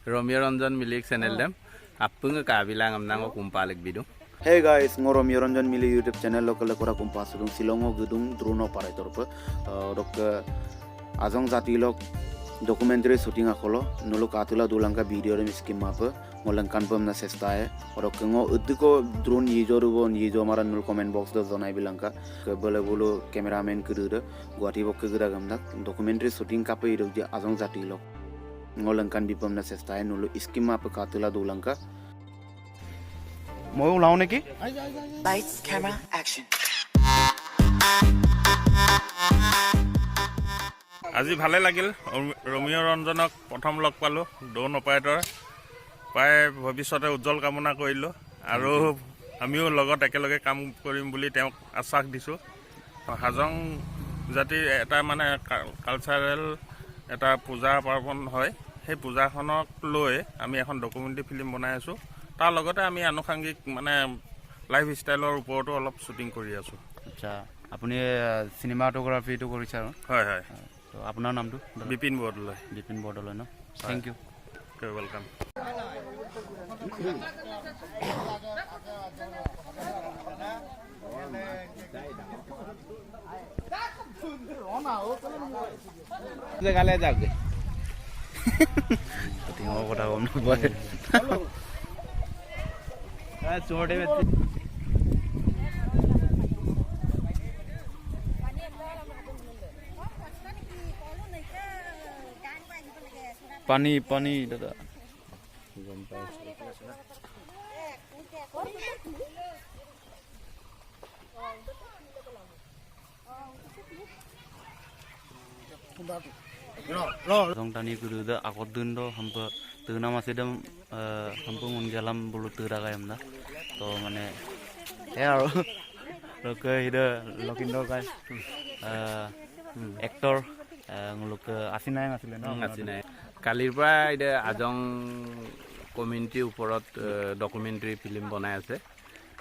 Romeo Ranjan milik channel dem apung ka bilang amnang ko kumpalik bidung. Hey guys, ngoro Romeo Ranjan milik YouTube channel lokal kora kumpas dung silongo gedung druno parai torpe dok azong jati lok documentary shooting akolo nulu katula dulangka video rem skim apa ngolangkan pem na sestae dok ngo udiko drone yijo mara nul comment box do zonai bilangka ke bole bulu cameraman kudu guati bok kegera gamdak documentary shooting kape idok je azong jati lok ngolangkan dipem na sestae nulu skim apa katula dulangka মই ওলাও নেকি Lights, camera, action. আজি ভালে লাগিল ৰমিও ৰঞ্জনক প্ৰথম লগ পালো drone operator প্ৰায় ভৱিষ্যতে উজ্জ্বল কামনা কৰিলো আৰু আমিও লগত একেলগে কাম কৰিম বুলি তেওঁক আশ্বাস দিছো হাজং জাতিৰ এটা মানে কালচাৰেল এটা পূজা পাৰ্বণ হয় সেই পূজাখনক লৈ আমি এখন ডকুমেণ্টাৰী ফিল্ম বনাই আছো তাৰ লগতে আমি আনুষাংগিক মানে লাইফ ষ্টাইলৰ ওপৰতো অলপ শ্বুটিং কৰি আছো আচ্ছা আপুনি চিনেমাটোগ্ৰাফিটো কৰিছে আৰু হয় হয় তো আপোনাৰ নামটো বিপিন বৰদলৈ ন থ্যাংক ইউ ৱেলকাম জেগালে যাওক টিঙৰ কথা গম নাপায় চোৰতে পানী দাদা গম পাইছো Dong tani kudu da akot dundo hampa tuna masih dam hampa menggalam bulu tera kayam da to mane ya loke ida lokindo kai actor nguluk asinai ngasile no asinai kalir পৰা এটা আজং কমিউনিটিৰ ওপৰত ডকুমেণ্টাৰী ফিল্ম বনাই আছে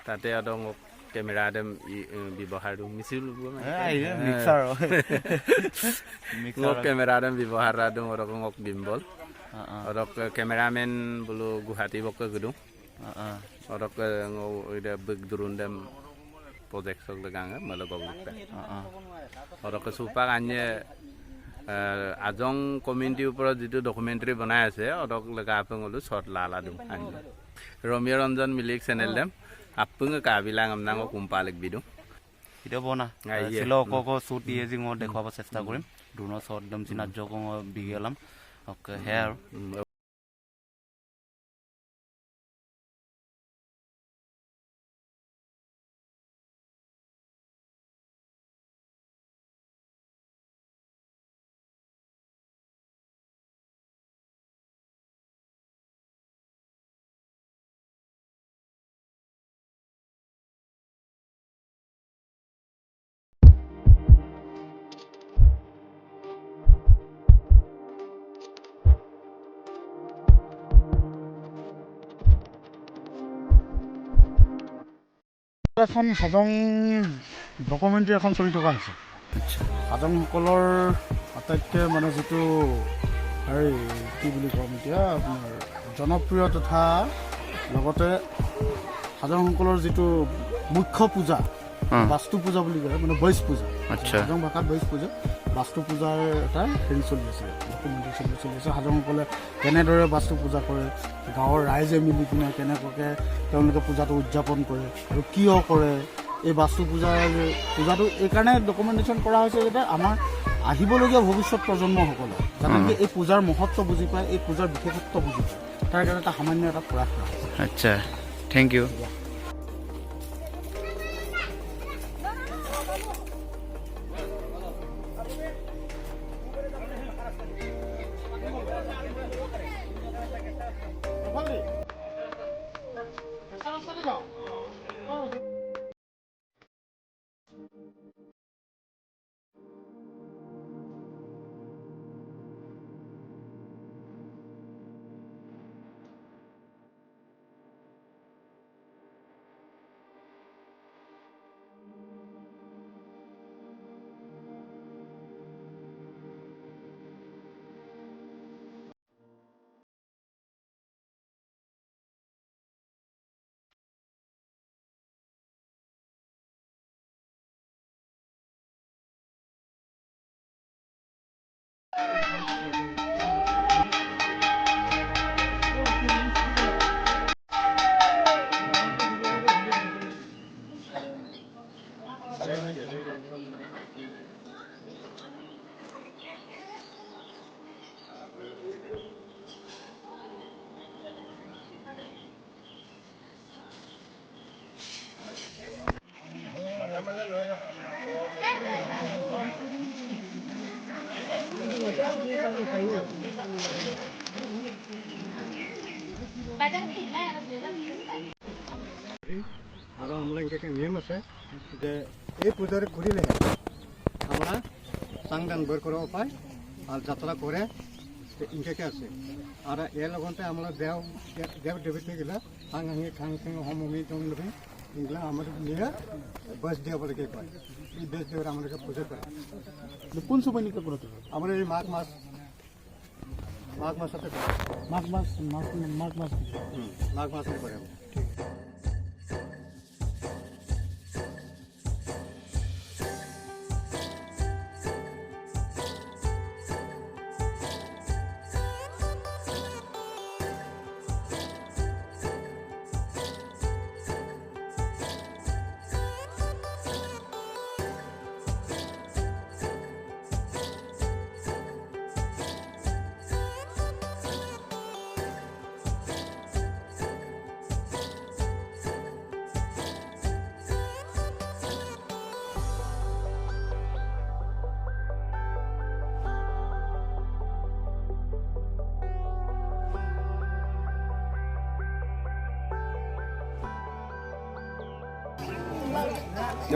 তাতে আদং camera them ব্যৱহাৰ মিছিল mixer camera them ব্যৱহাৰ আদং ৰকমক বিম্বল অৰক cameraman বলো গুৱাহাটী বক গদু অৰক ওইটা বগ দুৰুন দেম প্ৰজেক্ট সক লগাঙে মলক গুপা অৰক সুপাক আnye আজং কমিউনিটিৰ ওপৰত যেটো ডকুমেণ্টাৰী বনাই আছে অৰক লগা আপংলো শৰ্ট লালা দু আnye ৰমিও ৰঞ্জন মিলিক চেনেল দেম আপং কা bilang amnang ko kumpalik bidu এটা বনা সিলো কো শুট দিয়ে যে মই দেখাব চেষ্টা কৰিম দুনো শট দম চিনা জক বিগেলাম ওকে হেয়াৰ এখন হাজং ডকুমেণ্টাৰী এখন চলি থকা হৈছে হাজংসকলৰ আটাইতকৈ মানে যিটো হেৰি কি বুলি ক'ম এতিয়া আপোনাৰ জনপ্ৰিয় তথা লগতে হাজংসকলৰ যিটো মুখ্য পূজা বাস্তু পূজা বুলি কয় মানে বৈশ পূজা হাজং ভাষাত বৈশ পূজা বাস্তু পূজাৰ এটা হেৰি চলি আছে ডকুমেণ্টাৰী চলি আছে হাজংসকলে কেনেদৰে বাস্তু পূজা কৰে গাঁৱৰ ৰাইজে মিলি পিনে কেনেকুৱাকৈ তেওঁলোকে পূজাটো উদযাপন কৰে আৰু কিয় কৰে এই বাস্তু পূজাটো এইকাৰণে ডকুমেণ্টেশ্যন কৰা হৈছে যাতে আমাৰ আহিবলগীয়া ভৱিষ্যত প্ৰজন্মসকলে যাতে এই পূজাৰ মহত্ব বুজি পায় এই পূজাৰ বিশেষত্ব বুজি পায় তাৰ কাৰণে এটা সামান্য এটা প্ৰয়াস কৰা হৈছে আচ্ছা থ্যাংক ইউ আৰু আমাৰ এনেকৈ নিয়ম আছে যে এই পূজাৰে ঘূৰিলেহে আমরা চাংদান বের করা পাই আর যাত্রা করে ইনকে আছে আর এর লগতে আমরা দেও দেব দেবীতে গেলা হাং হাঙি খাং খাং হোমমি জং লবি এগুলা আমাদের নিয়ে বাস দেওয়া বলে কে কয় এই বেশ দেওয়ার আমাদেরকে পূজা করে কোন সময় নিকা করতে আমরা এই মাঘ মাসতে করে মাঘ মাসে করে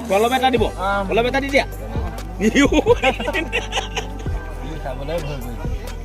প্ৰলভ এটা দিব প্ৰলভ এটা দি দিয়া খাবলৈ ভয় কৰিছে